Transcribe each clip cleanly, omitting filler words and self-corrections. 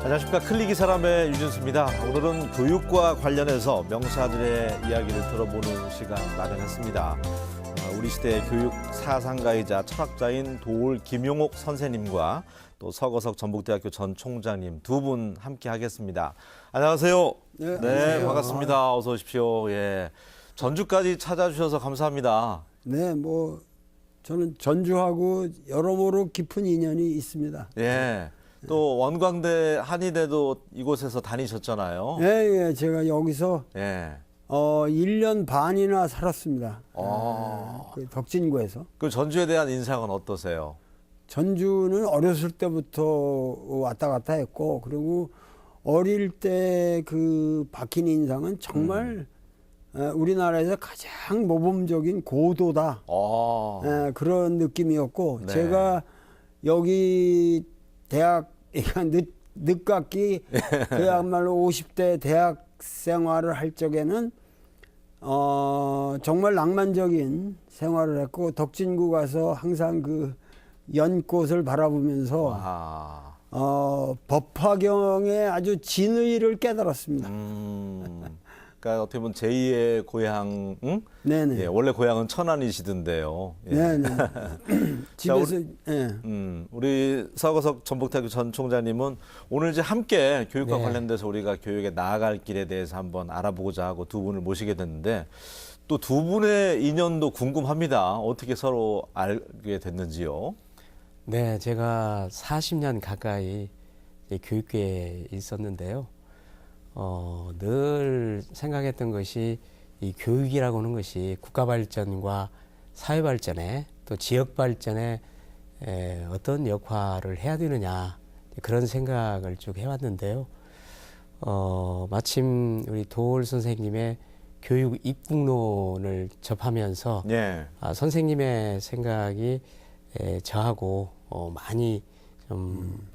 안녕하십니까. 클릭이 사람의 유진수입니다. 오늘은 교육과 관련해서 명사들의 이야기를 들어보는 시간 마련했습니다. 우리 시대의 교육 사상가이자 철학자인 도올 김용옥 선생님과 또 서거석 전북대학교 전 총장님 두 분 함께 하겠습니다. 안녕하세요. 네, 안녕하세요. 반갑습니다. 어서 오십시오. 예. 전주까지 찾아주셔서 감사합니다. 네, 저는 전주하고 여러모로 깊은 인연이 있습니다. 예. 또 원광대, 한의대도 이곳에서 다니셨잖아요. 예, 제가 여기서 예. 1년 반이나 살았습니다. 그 덕진구에서. 그 전주에 대한 인상은 어떠세요? 전주는 어렸을 때부터 왔다 갔다 했고, 그리고 어릴 때 그 박힌 인상은 정말 우리나라에서 가장 모범적인 고도다. 그런 느낌이었고, 네. 제가 여기 대학 늦깎이 그야말로 50대 대학 생활을 할 적에는 정말 낭만적인 생활을 했고, 덕진구 가서 항상 그 연꽃을 바라보면서 법화경의 아주 진의를 깨달았습니다. 그러니까 어떻게 보면 제2의 고향, 응? 네네. 예, 원래 고향은 천안이시던데요. 예. 네네. 집에서 우리 서거석 전북대학교 전 총장님은 오늘 이제 함께 교육과 네. 관련돼서 우리가 교육에 나아갈 길에 대해서 한번 알아보고자 하고 두 분을 모시게 됐는데 또 두 분의 인연도 궁금합니다. 어떻게 서로 알게 됐는지요? 네, 제가 40년 가까이 교육계에 있었는데요. 늘 생각했던 것이 이 교육이라고 하는 것이 국가 발전과 사회 발전에 또 지역 발전에 어떤 역할을 해야 되느냐 그런 생각을 쭉 해왔는데요. 마침 우리 도올 선생님의 교육 입국론을 접하면서 예. 선생님의 생각이 저하고 많이 좀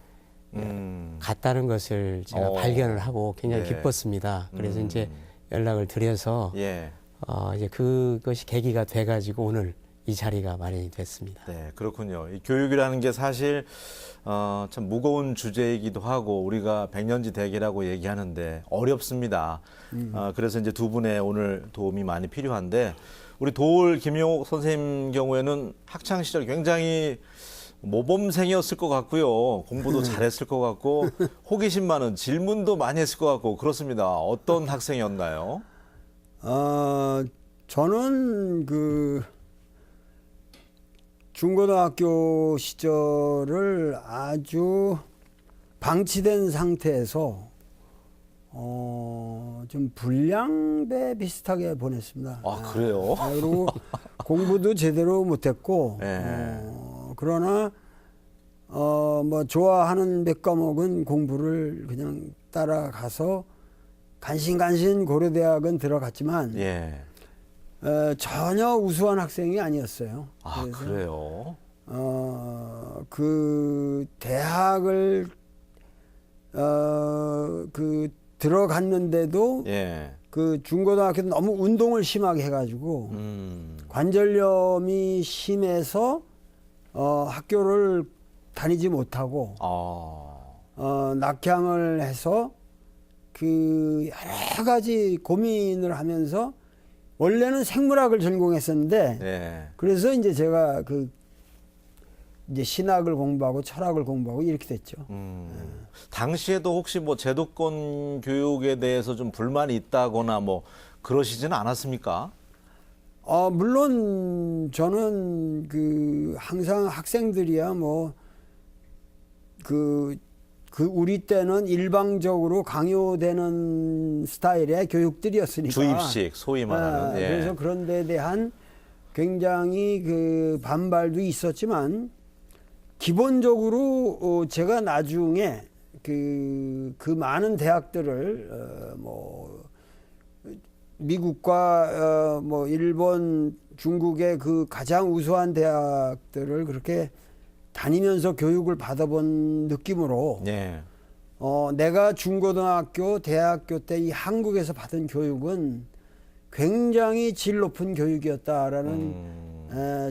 같다는 것을 제가 발견을 하고 굉장히 예. 기뻤습니다. 그래서 이제 연락을 드려서 예. 이제 그것이 계기가 돼가지고 오늘 이 자리가 마련이 됐습니다. 네, 그렇군요. 이 교육이라는 게 사실 참 무거운 주제이기도 하고 우리가 백년지 대계라고 얘기하는데 어렵습니다. 그래서 이제 두 분의 오늘 도움이 많이 필요한데 우리 도올 김용옥 선생님 경우에는 학창 시절 굉장히 모범생이었을 것 같고요. 공부도 잘했을 것 같고 호기심 많은 질문도 많이 했을 것 같고 그렇습니다. 어떤 학생이었나요? 저는 중고등학교 시절을 아주 방치된 상태에서 좀 불량배 비슷하게 보냈습니다. 그래요? 그리고 공부도 제대로 못했고, 그러나 좋아하는 몇 과목은 공부를 그냥 따라가서 간신간신 고려대학은 들어갔지만 예. 전혀 우수한 학생이 아니었어요. 그래요? 그 대학을 들어갔는데도 예. 그 중고등학교도 너무 운동을 심하게 해가지고 관절염이 심해서 학교를 다니지 못하고 낙향을 해서 그 여러 가지 고민을 하면서 원래는 생물학을 전공했었는데 예. 그래서 이제 제가 이제 신학을 공부하고 철학을 공부하고 이렇게 됐죠. 당시에도 혹시 뭐 제도권 교육에 대해서 좀 불만이 있다거나 뭐 그러시지는 않았습니까? 물론 저는 항상 학생들이야 우리 때는 일방적으로 강요되는 스타일의 교육들이었으니까. 주입식, 소위 말하는. 예. 그래서 그런 데에 대한 굉장히 반발도 있었지만, 기본적으로 제가 나중에 그 많은 대학들을 미국과 일본, 중국의 그 가장 우수한 대학들을 그렇게 다니면서 교육을 받아본 느낌으로 예. 내가 중고등학교, 대학교 때 이 한국에서 받은 교육은 굉장히 질 높은 교육이었다라는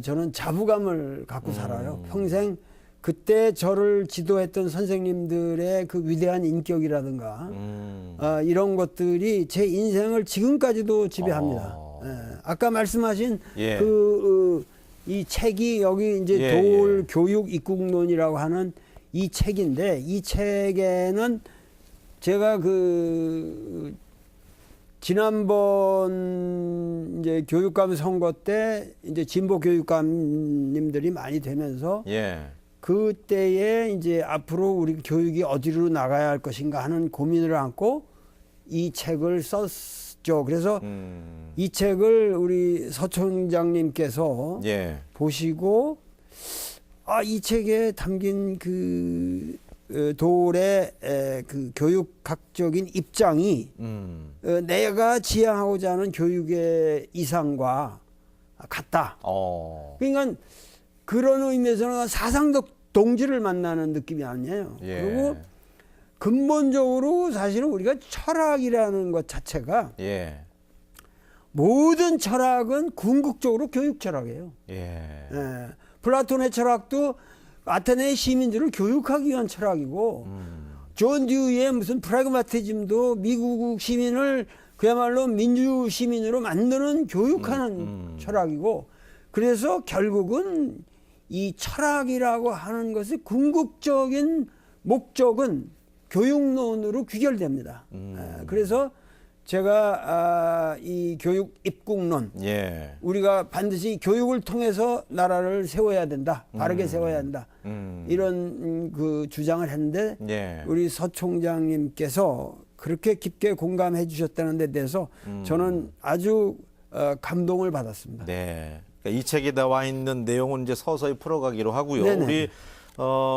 저는 자부감을 갖고 살아요. 평생 그때 저를 지도했던 선생님들의 그 위대한 인격이라든가 이런 것들이 제 인생을 지금까지도 지배합니다. 예. 아까 말씀하신 예. 이 책이 여기 이제 예, 도올 교육 입국론이라고 하는 이 책인데 이 책에는 제가 그 지난번 이제 교육감 선거 때 이제 진보 교육감님들이 많이 되면서 예. 그때에 이제 앞으로 우리 교육이 어디로 나가야 할 것인가 하는 고민을 안고 이 책을 썼죠. 그래서 이 책을 우리 서 총장님께서 예. 보시고 이 책에 담긴 그 도올의 그 교육학적인 입장이 내가 지향하고자 하는 교육의 이상과 같다. 그러니까 그런 의미에서는 사상적 동지를 만나는 느낌이 아니에요. 예. 그리고 근본적으로 사실은 우리가 철학이라는 것 자체가 예. 모든 철학은 궁극적으로 교육 철학이에요. 예. 플라톤의 철학도 아테네의 시민들을 교육하기 위한 철학이고 존 듀이의 무슨 프라그마티즘도 미국 시민을 그야말로 민주 시민으로 만드는 교육하는 철학이고 그래서 결국은 이 철학이라고 하는 것의 궁극적인 목적은 교육론으로 귀결됩니다. 그래서 제가 이 교육 입국론 예. 우리가 반드시 교육을 통해서 나라를 세워야 된다. 바르게 세워야 한다. 이런 그 주장을 했는데 예. 우리 서 총장님께서 그렇게 깊게 공감해 주셨다는 데 대해서 저는 아주 감동을 받았습니다. 네. 그러니까 이 책에 나와 있는 내용은 이제 서서히 풀어가기로 하고요. 네네. 우리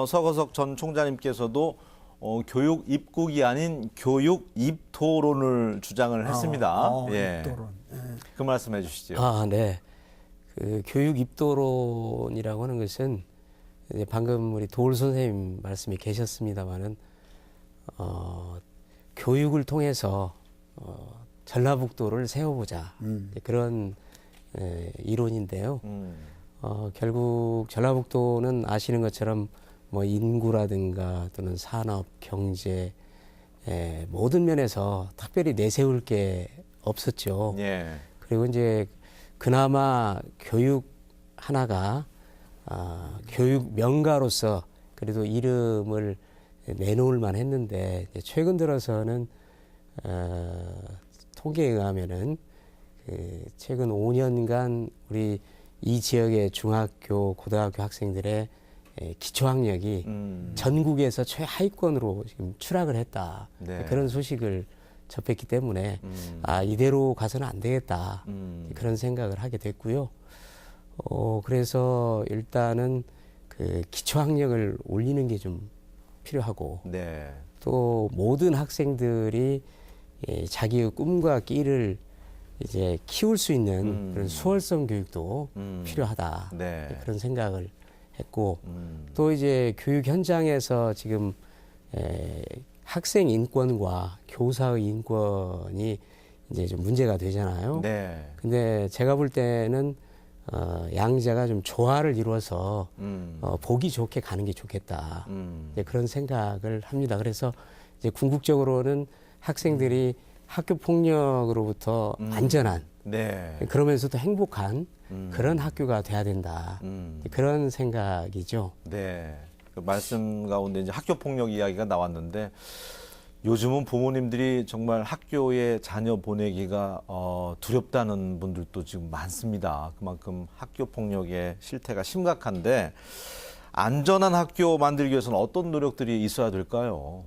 서거석 전 총장님께서도 교육 입국이 아닌 교육 입토론을 주장을 했습니다. 예. 입토론. 그 말씀해 주시죠. 네. 그 교육 입도론이라고 하는 것은 이제 방금 우리 도올 선생님 말씀이 계셨습니다마는 교육을 통해서 전라북도를 세워보자 그런 이론인데요. 결국 전라북도는 아시는 것처럼 뭐 인구라든가 또는 산업, 경제 모든 면에서 특별히 내세울 게 없었죠. 예. 그리고 이제 그나마 교육 하나가 교육 명가로서 그래도 이름을 내놓을 만했는데 최근 들어서는 통계에 의하면은 그 최근 5년간 우리 이 지역의 중학교, 고등학교 학생들의 기초학력이 전국에서 최하위권으로 지금 추락을 했다. 네. 그런 소식을 접했기 때문에 이대로 가서는 안 되겠다. 그런 생각을 하게 됐고요. 그래서 일단은 그 기초학력을 올리는 게 좀 필요하고 네. 또 모든 학생들이 자기의 꿈과 끼를 이제 키울 수 있는 그런 수월성 교육도 필요하다. 네. 그런 생각을 했고 또 이제 교육 현장에서 지금 학생 인권과 교사의 인권이 이제 좀 문제가 되잖아요. 네. 근데 제가 볼 때는 양자가 좀 조화를 이루어서 보기 좋게 가는 게 좋겠다. 이제 그런 생각을 합니다. 그래서 이제 궁극적으로는 학생들이 학교 폭력으로부터 안전한 네. 그러면서도 행복한 그런 학교가 돼야 된다. 그런 생각이죠. 네. 그 말씀 가운데 이제 학교 폭력 이야기가 나왔는데 요즘은 부모님들이 정말 학교에 자녀 보내기가 두렵다는 분들도 지금 많습니다. 그만큼 학교 폭력의 실태가 심각한데 안전한 학교 만들기 위해서는 어떤 노력들이 있어야 될까요?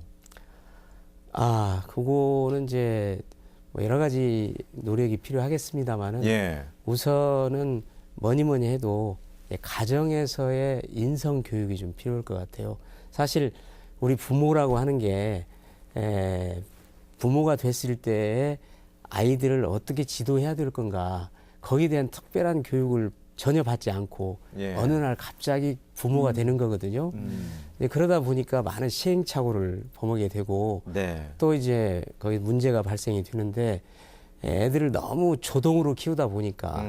그거는 이제 뭐 여러 가지 노력이 필요하겠습니다만은 예. 우선은 뭐니 해도 가정에서의 인성 교육이 좀 필요할 것 같아요. 사실 우리 부모라고 하는 게 부모가 됐을 때에 아이들을 어떻게 지도해야 될 건가 거기에 대한 특별한 교육을 전혀 받지 않고 예. 어느 날 갑자기 부모가 되는 거거든요. 그러다 보니까 많은 시행착오를 범하게 되고 네. 또 이제 거기 문제가 발생이 되는데 애들을 너무 조동으로 키우다 보니까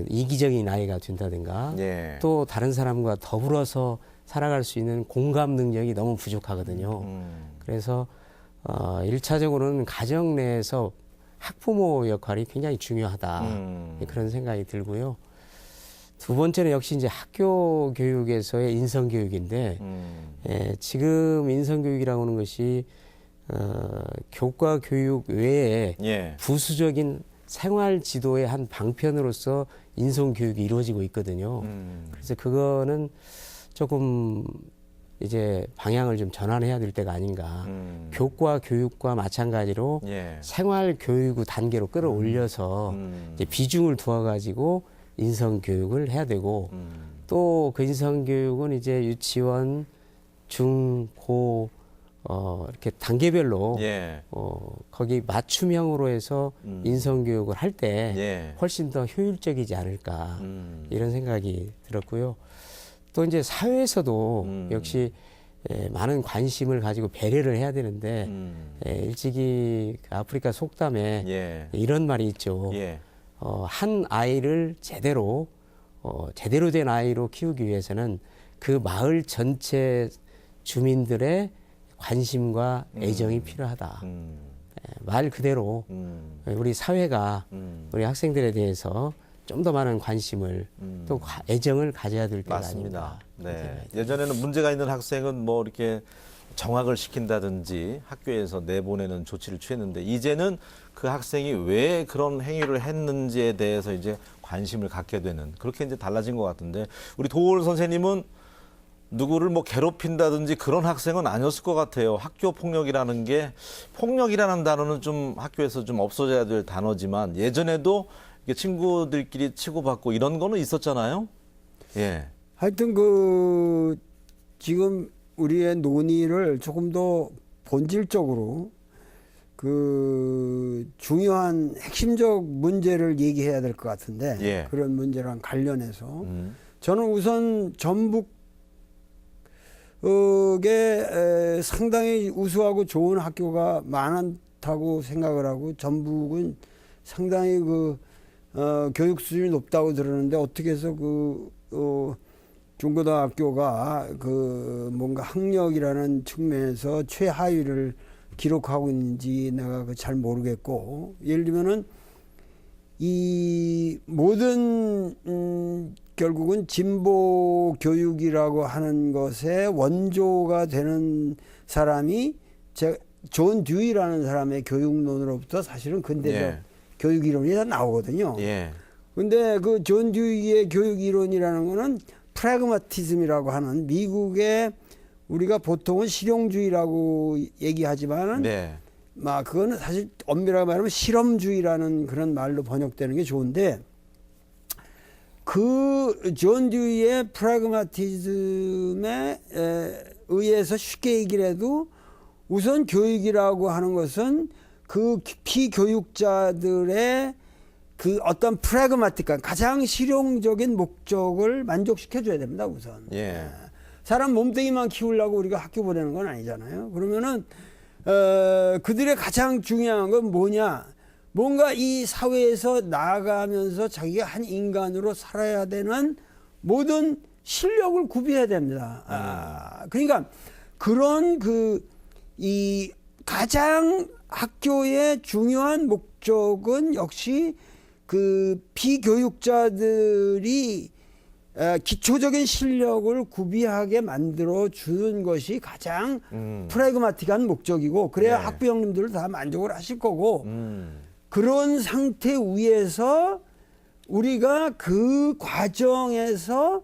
이기적인 아이가 된다든가 예. 또 다른 사람과 더불어서 살아갈 수 있는 공감 능력이 너무 부족하거든요. 그래서 1차적으로는 가정 내에서 학부모 역할이 굉장히 중요하다. 그런 생각이 들고요. 두 번째는 역시 이제 학교 교육에서의 인성 교육인데 지금 인성 교육이라고 하는 것이 교과 교육 외에 예. 부수적인 생활 지도의 한 방편으로서 인성 교육이 이루어지고 있거든요. 그래서 그거는 조금 이제 방향을 좀 전환해야 될 때가 아닌가. 교과 교육과 마찬가지로 예. 생활 교육 단계로 끌어올려서 이제 비중을 두어 가지고 인성 교육을 해야 되고 또 그 인성 교육은 이제 유치원, 중, 고 이렇게 단계별로 예. 거기 맞춤형으로 해서 인성 교육을 할 때 예. 훨씬 더 효율적이지 않을까 이런 생각이 들었고요. 또 이제 사회에서도 역시 많은 관심을 가지고 배려를 해야 되는데 일찍이 그 아프리카 속담에 예. 이런 말이 있죠. 예. 한 아이를 제대로 된 아이로 키우기 위해서는 그 마을 전체 주민들의 관심과 애정이 필요하다. 말 그대로 우리 사회가 우리 학생들에 대해서 좀 더 많은 관심을 또 애정을 가져야 될 때가 맞습니다. 아닌가. 네. 예전에는 문제가 있는 학생은 뭐 이렇게 정학을 시킨다든지 학교에서 내보내는 조치를 취했는데 이제는 그 학생이 왜 그런 행위를 했는지에 대해서 이제 관심을 갖게 되는 그렇게 이제 달라진 것 같은데 우리 도올 선생님은 누구를 뭐 괴롭힌다든지 그런 학생은 아니었을 것 같아요. 학교 폭력이라는 게 폭력이라는 단어는 좀 학교에서 좀 없어져야 될 단어지만 예전에도 이게 친구들끼리 치고받고 이런 거는 있었잖아요. 예. 하여튼 지금 우리의 논의를 조금 더 본질적으로 중요한 핵심적 문제를 얘기해야 될 것 같은데 예. 그런 문제랑 관련해서 저는 우선 전북에 상당히 우수하고 좋은 학교가 많다고 생각을 하고 전북은 상당히 교육 수준이 높다고 들었는데 어떻게 해서 중고등학교가 뭔가 학력이라는 측면에서 최하위를 기록하고 있는지 내가 잘 모르겠고 예를 들면은 이 모든 결국은 진보 교육이라고 하는 것의 원조가 되는 사람이 존 듀이라는 사람의 교육론으로부터 사실은 근대적 예. 교육 이론이 다 나오거든요. 예. 근데 존 듀이의 교육 이론이라는 거는 프라그마티즘이라고 하는 미국의 우리가 보통은 실용주의라고 얘기하지만은 네. 그거는 사실 엄밀하게 말하면 실험주의라는 그런 말로 번역되는 게 좋은데 존 듀이의 프라그마티즘에 의해서 쉽게 얘기를 해도 우선 교육이라고 하는 것은 피교육자들의 어떤 프라그마틱한 가장 실용적인 목적을 만족시켜줘야 됩니다, 우선. 예. 사람 몸뚱이만 키우려고 우리가 학교 보내는 건 아니잖아요. 그러면은, 그들의 가장 중요한 건 뭐냐? 뭔가 이 사회에서 나아가면서 자기가 한 인간으로 살아야 되는 모든 실력을 구비해야 됩니다. 그러니까 그런 이 가장 학교의 중요한 목적은 역시 피교육자들이 기초적인 실력을 구비하게 만들어 주는 것이 가장 프라그마틱한 목적이고 그래야 네. 학부 형님들을 다 만족을 하실 거고 그런 상태 위에서 우리가 그 과정에서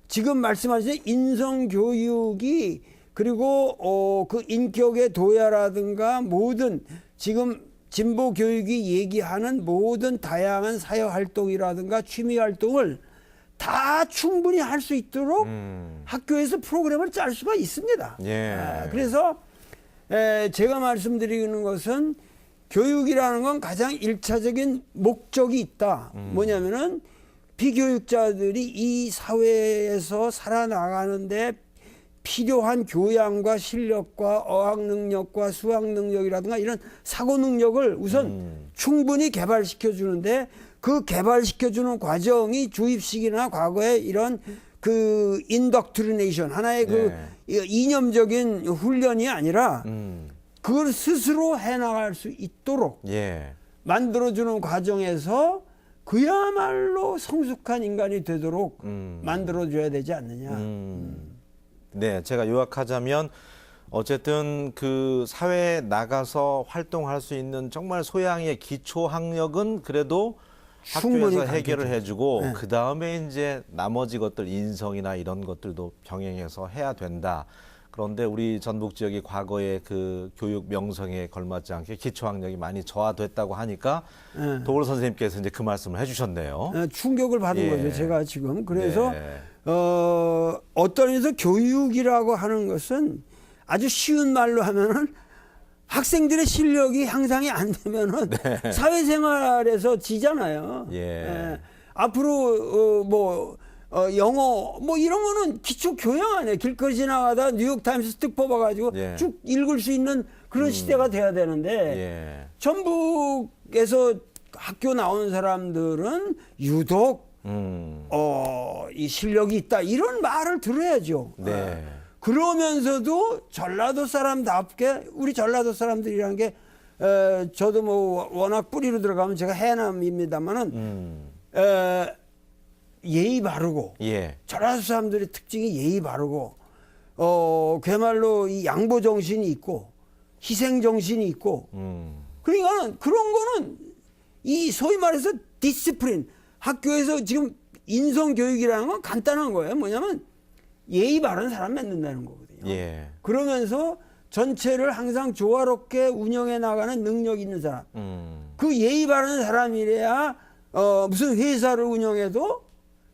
지금 말씀하신 인성교육이 그리고 인격의 도야라든가 모든 지금 진보 교육이 얘기하는 모든 다양한 사회 활동이라든가 취미 활동을 다 충분히 할 수 있도록 학교에서 프로그램을 짤 수가 있습니다. 예. 그래서 제가 말씀드리는 것은 교육이라는 건 가장 일차적인 목적이 있다. 뭐냐면은 비교육자들이 이 사회에서 살아나가는데 필요한 교양과 실력과 어학 능력과 수학 능력이라든가 이런 사고 능력을 우선 충분히 개발시켜 주는데 그 개발시켜 주는 과정이 주입식이나 과거에 이런 그 인덕트리네이션 하나의 그 이념적인 훈련이 아니라 그걸 스스로 해나갈 수 있도록 예. 만들어주는 과정에서 그야말로 성숙한 인간이 되도록 만들어줘야 되지 않느냐. 네, 제가 요약하자면 어쨌든 그 사회에 나가서 활동할 수 있는 정말 소양의 기초 학력은 그래도 충분히 학교에서 해결을 가르쳐줘요. 해주고 네. 그 다음에 이제 나머지 것들 인성이나 이런 것들도 병행해서 해야 된다. 그런데 우리 전북 지역이 과거에 그 교육 명성에 걸맞지 않게 기초 학력이 많이 저하됐다고 하니까 네. 도울 선생님께서 이제 그 말씀을 해주셨네요. 충격을 받은 예. 거죠, 제가 지금. 그래서 네. 어떤 의미에서 교육이라고 하는 것은 아주 쉬운 말로 하면은 학생들의 실력이 향상이 안 되면은 사회생활에서 지잖아요. 예. 앞으로 영어 뭐 이런 거는 기초 교양 아니에요. 길거리 지나가다 뉴욕타임스 특 뽑아가지고 예. 쭉 읽을 수 있는 그런 시대가 돼야 되는데 예. 전북에서 학교 나온 사람들은 유독 이 실력이 있다 이런 말을 들어야죠. 네. 그러면서도 전라도 사람답게 우리 전라도 사람들이라는 게 저도 뭐 워낙 뿌리로 들어가면 제가 해남입니다만은 예의 바르고 예. 전라도 사람들의 특징이 예의 바르고 그야말로 이 양보 정신이 있고 희생 정신이 있고 그러니까 그런 거는 이 소위 말해서 디시플린 학교에서 지금 인성 교육이라는 건 간단한 거예요. 뭐냐면 예의 바른 사람 만든다는 거거든요. 예. 그러면서 전체를 항상 조화롭게 운영해 나가는 능력 있는 사람. 그 예의 바른 사람이래야 무슨 회사를 운영해도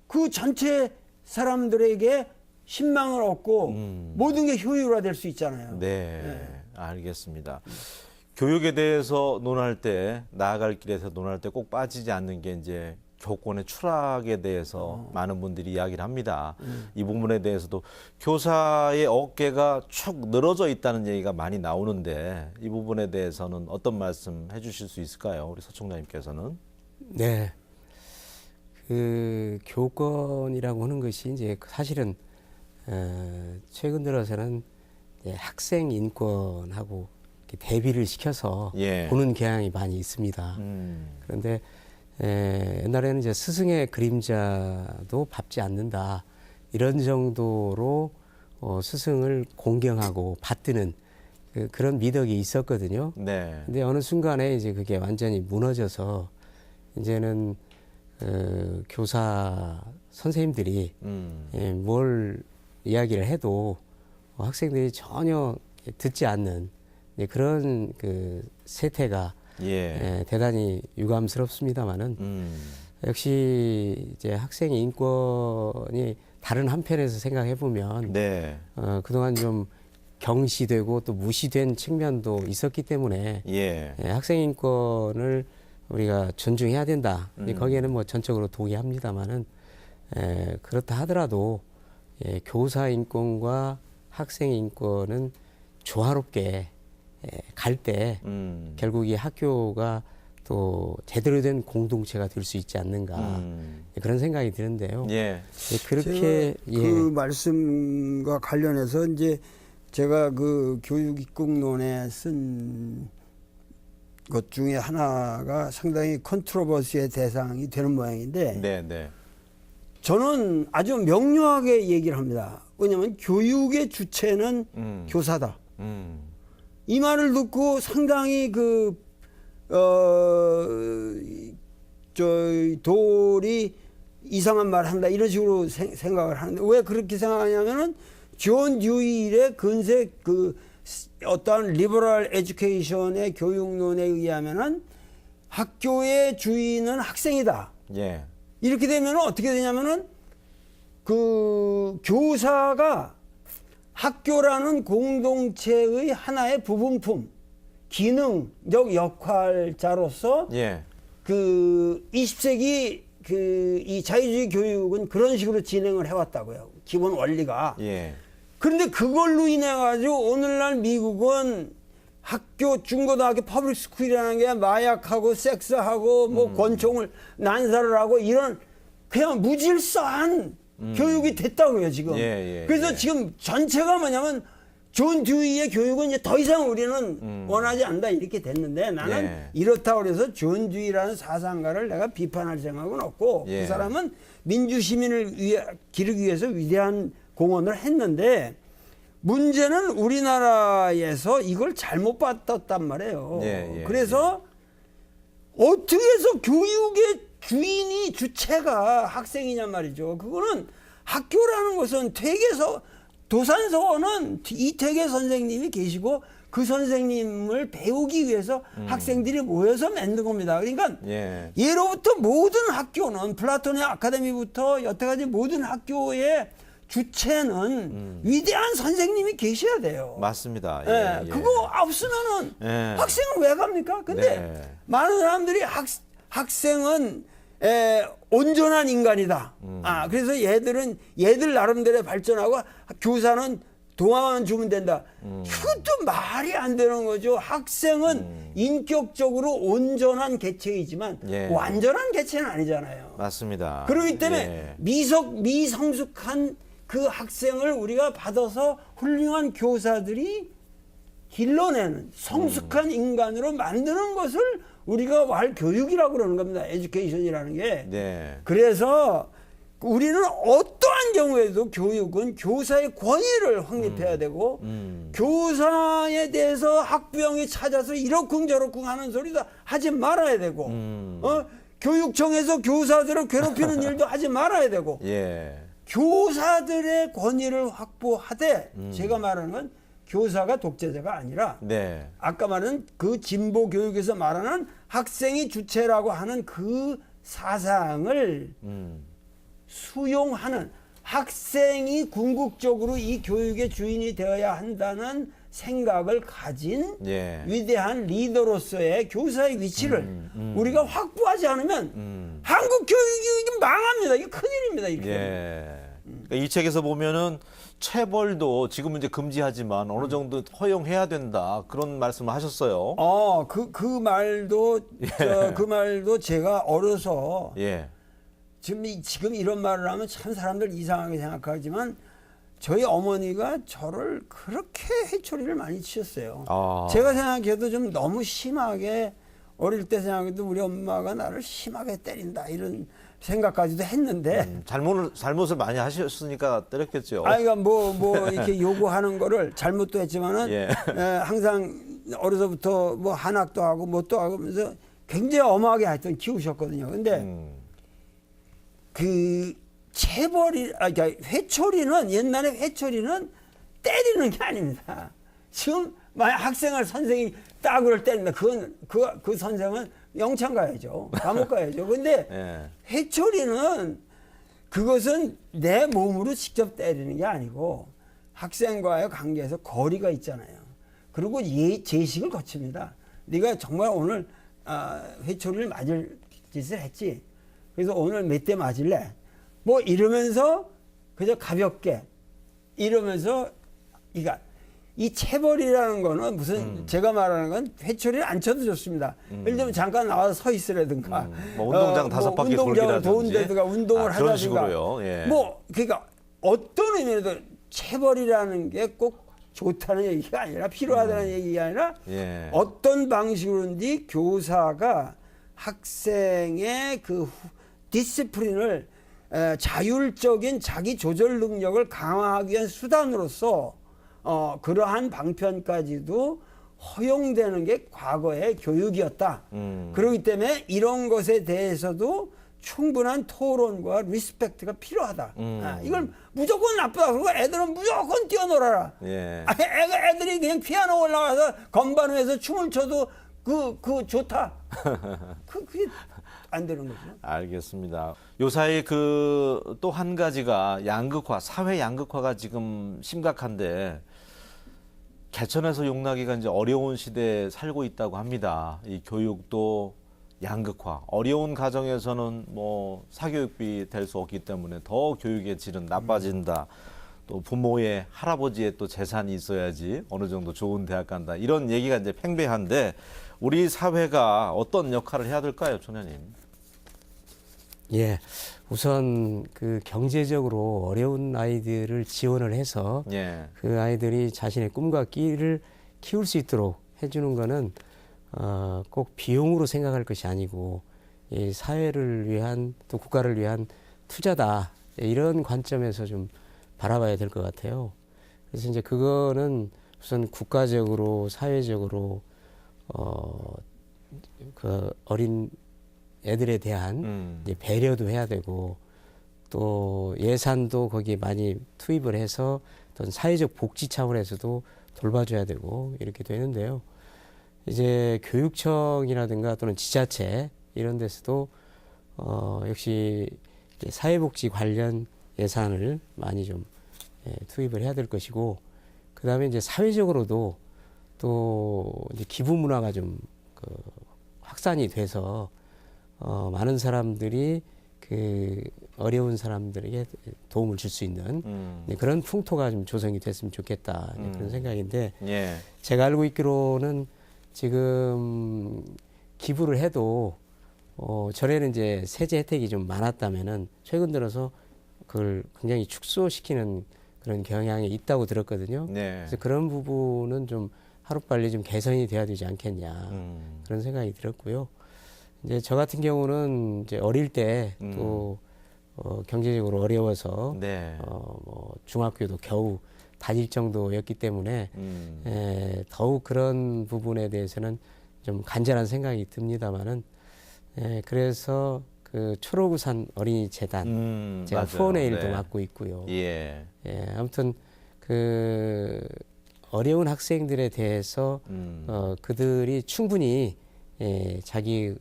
그 전체 사람들에게 신망을 얻고 모든 게 효율화될 수 있잖아요. 네. 알겠습니다. 교육에 대해서 논할 때, 나아갈 길에서 논할 때 꼭 빠지지 않는 게 이제 교권의 추락에 대해서 많은 분들이 이야기를 합니다. 이 부분에 대해서도 교사의 어깨가 축 늘어져 있다는 얘기가 많이 나오는데 이 부분에 대해서는 어떤 말씀 해주실 수 있을까요? 우리 서총장님께서는. 네. 그 교권이라고 하는 것이 이제 사실은 최근 들어서는 이제 학생 인권하고 이렇게 대비를 시켜서 예. 보는 경향이 많이 있습니다. 그런데 옛날에는 이제 스승의 그림자도 밟지 않는다 이런 정도로 스승을 공경하고 받드는 그런 미덕이 있었거든요. 네. 근데 어느 순간에 이제 그게 완전히 무너져서 이제는 교사 선생님들이 뭘 이야기를 해도 학생들이 전혀 듣지 않는 그런 그 세태가 대단히 유감스럽습니다만은 역시 이제 학생 인권이 다른 한편에서 생각해 보면 네. 그동안 좀 경시되고 또 무시된 측면도 있었기 때문에 학생 인권을 우리가 존중해야 된다. 거기에는 뭐 전적으로 동의합니다만은 그렇다 하더라도 교사 인권과 학생 인권은 조화롭게 갈 때 결국 이 학교가 또 제대로 된 공동체가 될 수 있지 않는가 그런 생각이 드는데요. 그렇게 그 말씀과 관련해서 이제 제가 그 교육입국론에 쓴 것 중에 하나가 상당히 컨트로버시의 대상이 되는 모양인데 저는 아주 명료하게 얘기를 합니다. 왜냐하면 교육의 주체는 교사다. 이 말을 듣고 상당히 돌이 이상한 말을 한다 이런 식으로 생각을 하는데 왜 그렇게 생각하냐면은 존 듀일의 근세 어떠한 리버럴 에듀케이션의 교육론에 의하면은 학교의 주인은 학생이다. 이렇게 되면 어떻게 되냐면은 그 교사가 학교라는 공동체의 하나의 부분품, 기능적 역할자로서 그 20세기 이 자유주의 교육은 그런 식으로 진행을 해왔다고요. 기본 원리가. 그런데 그걸로 인해 가지고 오늘날 미국은 학교 중고등학교 퍼블릭 스쿨이라는 게 마약하고 섹스하고 뭐 권총을 난사를 하고 이런 그냥 무질서한 교육이 됐다고요, 지금. 예, 예, 그래서 예. 지금 전체가 뭐냐면 존 듀이의 교육은 이제 더 이상 우리는 원하지 않는다 이렇게 됐는데 나는 예. 이렇다고 그래서 존 듀이라는 사상가를 내가 비판할 생각은 없고 예. 그 사람은 민주시민을 기르기 위해서 위대한 공헌을 했는데 문제는 우리나라에서 이걸 잘못 받았단 말이에요. 예, 예, 그래서 어떻게 해서 교육의 주체가 학생이냔 말이죠. 그거는 학교라는 것은 도산서원은 이태계 선생님이 계시고 그 선생님을 배우기 위해서 학생들이 모여서 만든 겁니다. 그러니까 예. 예로부터 모든 학교는 플라톤의 아카데미부터 여태까지 모든 학교의 주체는 위대한 선생님이 계셔야 돼요. 맞습니다. 예, 예. 그거 없으면은 예. 학생은 왜 갑니까? 근데 네. 많은 사람들이 학생은 온전한 인간이다. 그래서 얘들 나름대로 발전하고 교사는 동화만 주면 된다. 그것도 말이 안 되는 거죠. 학생은 인격적으로 온전한 개체이지만 예. 완전한 개체는 아니잖아요. 맞습니다. 그렇기 때문에 예. 미성숙한 그 학생을 우리가 받아서 훌륭한 교사들이 길러내는 성숙한 인간으로 만드는 것을 우리가 말 교육이라고 그러는 겁니다. 에듀케이션이라는 게. 네. 그래서 우리는 어떠한 경우에도 교육은 교사의 권위를 확립해야 되고 교사에 대해서 학부형이 찾아서 이러쿵저러쿵 하는 소리도 하지 말아야 되고 교육청에서 교사들을 괴롭히는 일도 하지 말아야 되고 예. 교사들의 권위를 확보하되 제가 말하는 건 교사가 독재자가 아니라 네. 아까 말한 그 진보 교육에서 말하는 학생이 주체라고 하는 그 사상을 수용하는 학생이 궁극적으로 이 교육의 주인이 되어야 한다는 생각을 가진 예. 위대한 리더로서의 교사의 위치를 우리가 확보하지 않으면 한국 교육이 망합니다. 이게 큰일입니다. 이렇게. 예. 그러니까 이 책에서 보면은 체벌도 지금은 이제 금지하지만 어느 정도 허용해야 된다 그런 말씀을 하셨어요. 그 말도 그 말도 제가 어려서 예. 지금 이런 말을 하면 참 사람들 이상하게 생각하지만 저희 어머니가 저를 그렇게 회초리를 많이 치셨어요. 제가 생각해도 좀 너무 심하게 어릴 때 생각해도 우리 엄마가 나를 심하게 때린다 이런 생각까지도 했는데 잘못을 많이 하셨으니까 때렸겠죠. 아이가 뭐 이렇게 요구하는 거를 잘못도 했지만은 예. 항상 어려서부터 뭐 한학도 하고 뭣도 하고 하면서 굉장히 엄하게 하여튼 키우셨거든요. 근데 그 그러니까 회초리는 옛날에 회초리는 때리는 게 아닙니다. 지금 만약 학생을 선생이 따구를 때린다. 그 선생은 영창 가야죠. 감옥 가야죠. 근데 예. 회초리는 그것은 내 몸으로 직접 때리는 게 아니고 학생과의 관계에서 거리가 있잖아요. 그리고 제식을 거칩니다. 네가 정말 오늘 회초리를 맞을 짓을 했지. 그래서 오늘 몇 대 맞을래? 뭐 이러면서 그저 가볍게 이러면서 그러니까 이 체벌이라는 거는 무슨 제가 말하는 건 회초리를 안 쳐도 좋습니다. 예를 들면 잠깐 나와서 서 있으라든가 뭐 운동장 다섯 바퀴 운동장을 돌기라든지. 도운다든가 운동을 그런 하다든가 식으로요. 예. 뭐 그러니까 어떤 의미에도 체벌이라는 게 꼭 좋다는 얘기가 아니라 필요하다는 얘기가 아니라 예. 어떤 방식으로든지 교사가 학생의 그 디시플린을 자율적인 자기 조절 능력을 강화하기 위한 수단으로서 그러한 방편까지도 허용되는 게 과거의 교육이었다. 그렇기 때문에 이런 것에 대해서도 충분한 토론과 리스펙트가 필요하다. 이걸 무조건 나쁘다. 그리고 애들은 무조건 뛰어놀아라. 예. 애들이 그냥 피아노 올라가서 건반 위에서 춤을 춰도 그 좋다. 그게 안 되는 거죠. 알겠습니다. 요사이 그 또 한 가지가 양극화, 사회 양극화가 지금 심각한데 개천에서 용나기가 이제 어려운 시대에 살고 있다고 합니다. 이 교육도 양극화, 어려운 가정에서는 뭐 사교육비 될 수 없기 때문에 더 교육의 질은 나빠진다. 또 부모의 할아버지의 또 재산이 있어야지 어느 정도 좋은 대학 간다. 이런 얘기가 이제 팽배한데 우리 사회가 어떤 역할을 해야 될까요, 총장님? 예, 우선 그 경제적으로 어려운 아이들을 지원을 해서 예. 그 아이들이 자신의 꿈과 끼를 키울 수 있도록 해주는 거는 꼭 비용으로 생각할 것이 아니고 이 사회를 위한 또 국가를 위한 투자다 이런 관점에서 좀 바라봐야 될 것 같아요. 그래서 이제 그거는 우선 국가적으로 사회적으로 그 어린 애들에 대한 이제 배려도 해야 되고 또 예산도 거기에 많이 투입을 해서 어떤 사회적 복지 차원에서도 돌봐줘야 되고 이렇게 되는데요. 이제 교육청이라든가 또는 지자체 이런 데서도 역시 이제 사회복지 관련 예산을 많이 좀 투입을 해야 될 것이고 그 다음에 이제 사회적으로도 또 이제 기부 문화가 좀 그 확산이 돼서 많은 사람들이 그 어려운 사람들에게 도움을 줄 수 있는 그런 풍토가 좀 조성이 됐으면 좋겠다 그런 생각인데 예. 제가 알고 있기로는 지금 기부를 해도 전에는 이제 세제 혜택이 좀 많았다면은 최근 들어서 그걸 굉장히 축소시키는 그런 경향이 있다고 들었거든요. 네. 그래서 그런 부분은 좀 하루빨리 좀 개선이 돼야 되지 않겠냐 그런 생각이 들었고요. 이제 저 같은 경우는 이제 어릴 때 또 경제적으로 어려워서 네. 뭐 중학교도 겨우 다닐 정도였기 때문에 더욱 그런 부분에 대해서는 좀 간절한 생각이 듭니다만은 그래서 그 초록우산 어린이 재단 제가 맞아요. 후원의 일도 네. 맡고 있고요. 예. 아무튼 그 어려운 학생들에 대해서 그들이 충분히 자기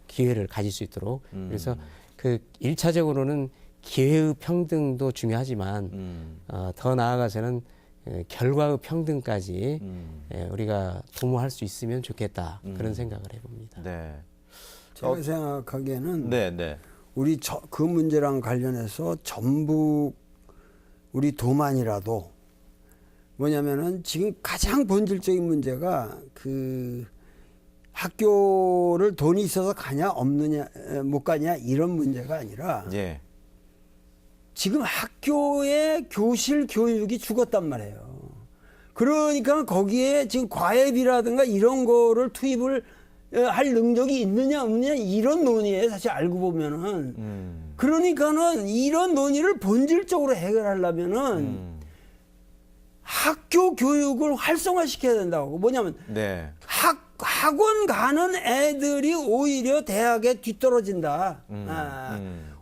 기회를 가질 수 있도록 그래서 그 1차적으로는 기회의 평등도 중요하지만 더 나아가서는 결과의 평등까지 우리가 도모할 수 있으면 좋겠다 그런 생각을 해봅니다. 네. 제가 생각하기에는 네, 네. 우리 그 문제랑 관련해서 전북 우리 도만이라도 뭐냐면은 지금 가장 본질적인 문제가 그 학교를 돈이 있어서 가냐 없느냐 못 가냐 이런 문제가 아니라 예. 지금 학교의 교실 교육이 죽었단 말이에요. 그러니까 거기에 지금 과외비라든가 이런 거를 투입을 할 능력이 있느냐 없느냐 이런 논의에 사실 알고 보면은 그러니까는 이런 논의를 본질적으로 해결하려면은 학교 교육을 활성화시켜야 된다고. 뭐냐면 네. 학원 가는 애들이 오히려 대학에 뒤떨어진다.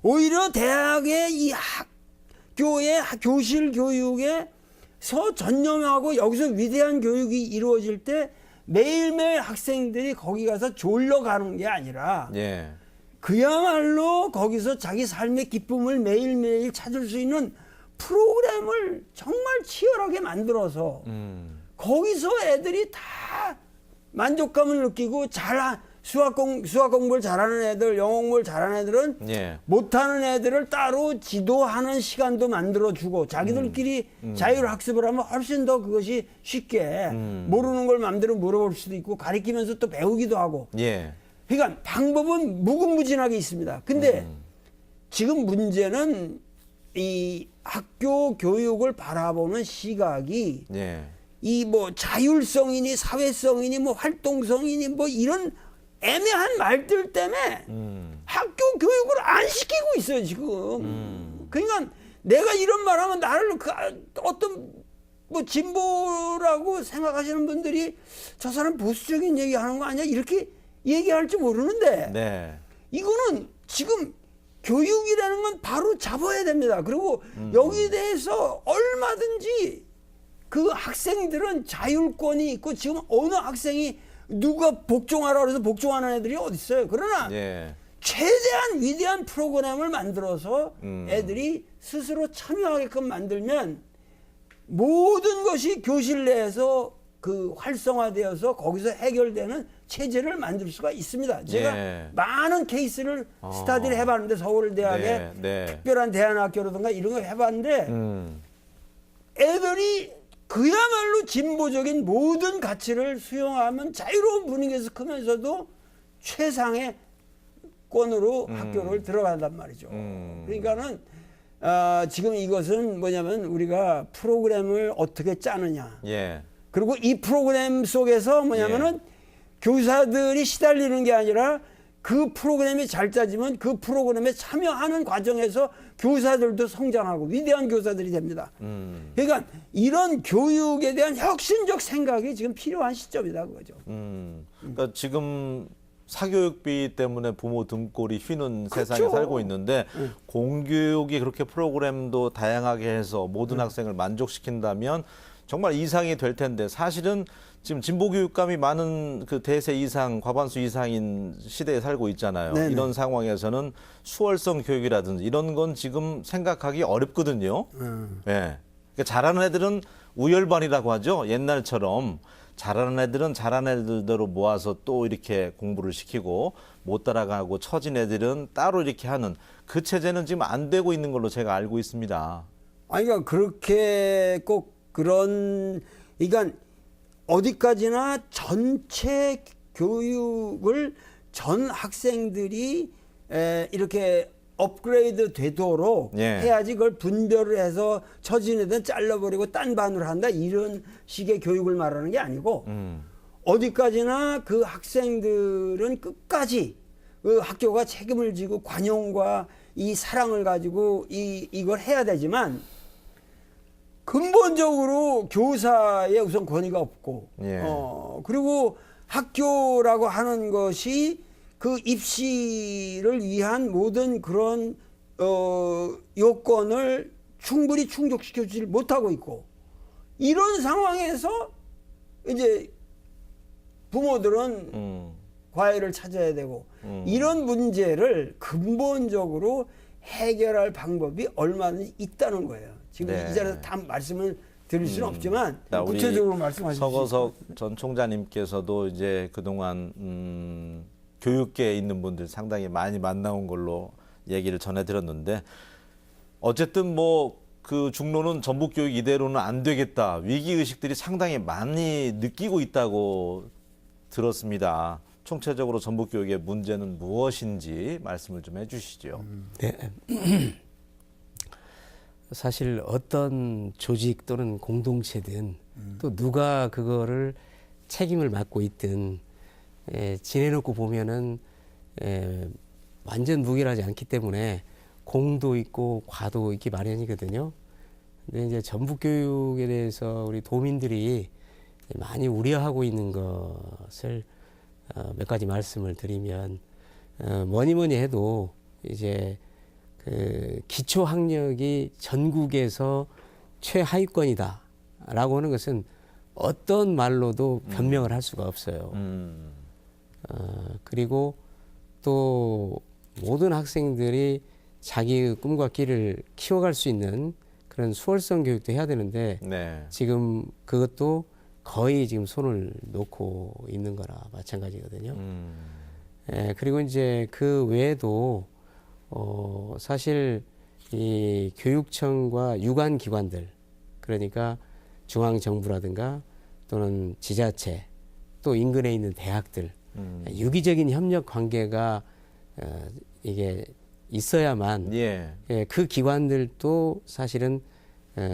오히려 대학의 이 학교의 교실 교육에서 전념하고 여기서 위대한 교육이 이루어질 때 매일매일 학생들이 거기 가서 졸려 가는 게 아니라 예. 그야말로 거기서 자기 삶의 기쁨을 매일매일 찾을 수 있는 프로그램을 정말 치열하게 만들어서 거기서 애들이 다 만족감을 느끼고 수학 공부를 잘하는 애들, 영어 공부를 잘하는 애들은 예. 못하는 애들을 따로 지도하는 시간도 만들어주고 자기들끼리 자율학습을 하면 훨씬 더 그것이 쉽게 모르는 걸 마음대로 물어볼 수도 있고 가리키면서 또 배우기도 하고 예. 그러니까 방법은 무궁무진하게 있습니다. 근데 지금 문제는 이 학교 교육을 바라보는 시각이 예. 이 뭐 자율성이니 사회성이니 뭐 활동성이니 뭐 이런 애매한 말들 때문에 학교 교육을 안 시키고 있어요 지금. 그러니까 내가 이런 말하면 나를 어떤 뭐 진보라고 생각하시는 분들이 저 사람 보수적인 얘기하는 거 아니야 이렇게 얘기할지 모르는데 네. 이거는 지금 교육이라는 건 바로 잡아야 됩니다. 그리고 여기에 대해서 얼마든지 그 학생들은 자율권이 있고 지금 어느 학생이 누가 복종하라 그래서 복종하는 애들이 어디 있어요. 그러나 예. 최대한 위대한 프로그램을 만들어서 애들이 스스로 참여하게끔 만들면 모든 것이 교실 내에서 그 활성화되어서 거기서 해결되는 체제를 만들 수가 있습니다. 제가 예. 많은 케이스를 스타디를 해봤는데 서울대학의 네, 네. 특별한 대안학교라든가 이런 거 해봤는데 애들이 그야말로 진보적인 모든 가치를 수용하면 자유로운 분위기에서 크면서도 최상의 교육권으로 학교를 들어간단 말이죠. 그러니까는 지금 이것은 뭐냐면 우리가 프로그램을 어떻게 짜느냐. 예. 그리고 이 프로그램 속에서 뭐냐면은 교사들이 시달리는 게 아니라 그 프로그램이 잘 짜지면 그 프로그램에 참여하는 과정에서 교사들도 성장하고 위대한 교사들이 됩니다. 그러니까 이런 교육에 대한 혁신적 생각이 지금 필요한 시점이다 그거죠. 그러니까 지금 사교육비 때문에 부모 등골이 휘는 세상에 그렇죠. 살고 있는데 공교육이 그렇게 프로그램도 다양하게 해서 모든 학생을 만족시킨다면 정말 이상이 될 텐데 사실은 지금 진보 교육감이 많은 그 대세 이상, 과반수 이상인 시대에 살고 있잖아요. 네네. 이런 상황에서는 수월성 교육이라든지 이런 건 지금 생각하기 어렵거든요. 예. 그러니까 잘하는 애들은 우열반이라고 하죠. 옛날처럼 잘하는 애들은 잘하는 애들대로 모아서 또 이렇게 공부를 시키고 못 따라가고 처진 애들은 따로 이렇게 하는 그 체제는 지금 안 되고 있는 걸로 제가 알고 있습니다. 아니, 그러니까 그렇게 꼭 그런, 그러니까 어디까지나 전체 교육을 전 학생들이 이렇게 업그레이드 되도록 예. 해야지 그걸 분별을 해서 처진 애들은 잘라버리고 딴 반으로 한다 이런 식의 교육을 말하는 게 아니고 어디까지나 그 학생들은 끝까지 그 학교가 책임을 지고 관용과 이 사랑을 가지고 이걸 해야 되지만 근본적으로 교사의 우선 권위가 없고 예. 그리고 학교라고 하는 것이 그 입시를 위한 모든 그런 요건을 충분히 충족시켜주지 못하고 있고 이런 상황에서 이제 부모들은 과외를 찾아야 되고 이런 문제를 근본적으로 해결할 방법이 얼마든지 있다는 거예요. 지금 네. 이 자리에서 다 말씀을 드릴 수는 없지만 자, 우리 구체적으로 말씀하십시오. 서거석 전 총장님께서도 이제 그동안 교육계에 있는 분들 상당히 많이 만나온 걸로 얘기를 전해드렸는데 어쨌든 뭐 그 중로는 전북교육 이대로는 안 되겠다. 위기의식들이 상당히 많이 느끼고 있다고 들었습니다. 총체적으로 전북교육의 문제는 무엇인지 말씀을 좀 해주시죠. 네. 사실 어떤 조직 또는 공동체든 또 누가 그거를 책임을 맡고 있든 지내놓고 보면은 완전 무결하지 않기 때문에 공도 있고 과도 있기 마련이거든요. 근데 이제 전북 교육에 대해서 우리 도민들이 많이 우려하고 있는 것을 몇 가지 말씀을 드리면 뭐니 해도 이제 그 기초 학력이 전국에서 최하위권이다라고 하는 것은 어떤 말로도 변명을 할 수가 없어요. 그리고 또 모든 학생들이 자기의 꿈과 길을 키워갈 수 있는 그런 수월성 교육도 해야 되는데 네. 지금 그것도 거의 지금 손을 놓고 있는 거라 마찬가지거든요. 그리고 이제 그 외에도 사실 이 교육청과 유관 기관들 그러니까 중앙정부라든가 또는 지자체 또 인근에 있는 대학들 유기적인 협력 관계가 이게 있어야만 그 기관들도 사실은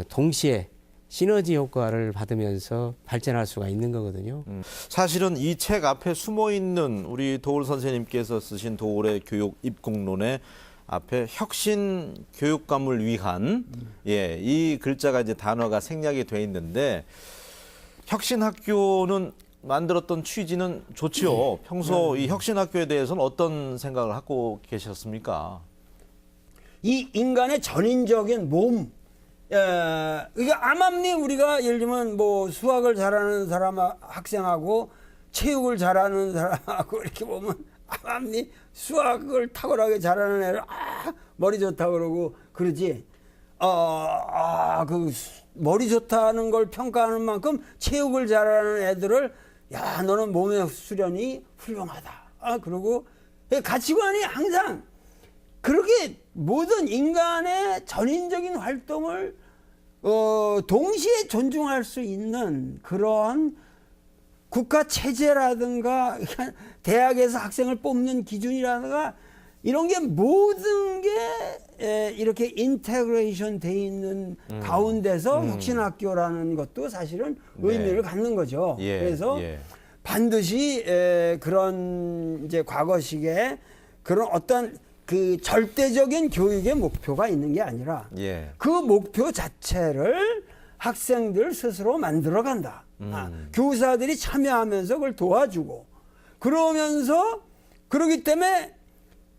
동시에 시너지 효과를 받으면서 발전할 수가 있는 거거든요. 사실은 이 책 앞에 숨어 있는 우리 도울 선생님께서 쓰신 도울의 교육 입국론의 앞에 혁신 교육감을 위한 이 글자가 이제 단어가 생략이 돼 있는데 혁신 학교는 만들었던 취지는 좋지요. 평소 이 혁신 학교에 대해서는 어떤 생각을 갖고 계셨습니까? 이 인간의 전인적인 몸, 이게 암암리 우리가 예를 들면 뭐 수학을 잘하는 사람 학생하고 체육을 잘하는 사람하고 이렇게 보면 암암리 수학을 탁월하게 잘하는 애를 머리 좋다 그러고 그러지. 그 머리 좋다는 걸 평가하는 만큼 체육을 잘하는 애들을 야 너는 몸의 수련이 훌륭하다. 그리고 가치관이 항상 그렇게 모든 인간의 전인적인 활동을 동시에 존중할 수 있는 그런 국가 체제라든가 대학에서 학생을 뽑는 기준이라든가 이런 게 모든 게 이렇게 인테그레이션 돼 있는 가운데서 혁신학교라는 것도 사실은 의미를 갖는 거죠. 예, 그래서 예. 반드시 그런 이제 과거식의 그런 어떤 그 절대적인 교육의 목표가 있는 게 아니라 예. 그 목표 자체를 학생들 스스로 만들어 간다. 교사들이 참여하면서 그걸 도와주고 그러면서 그러기 때문에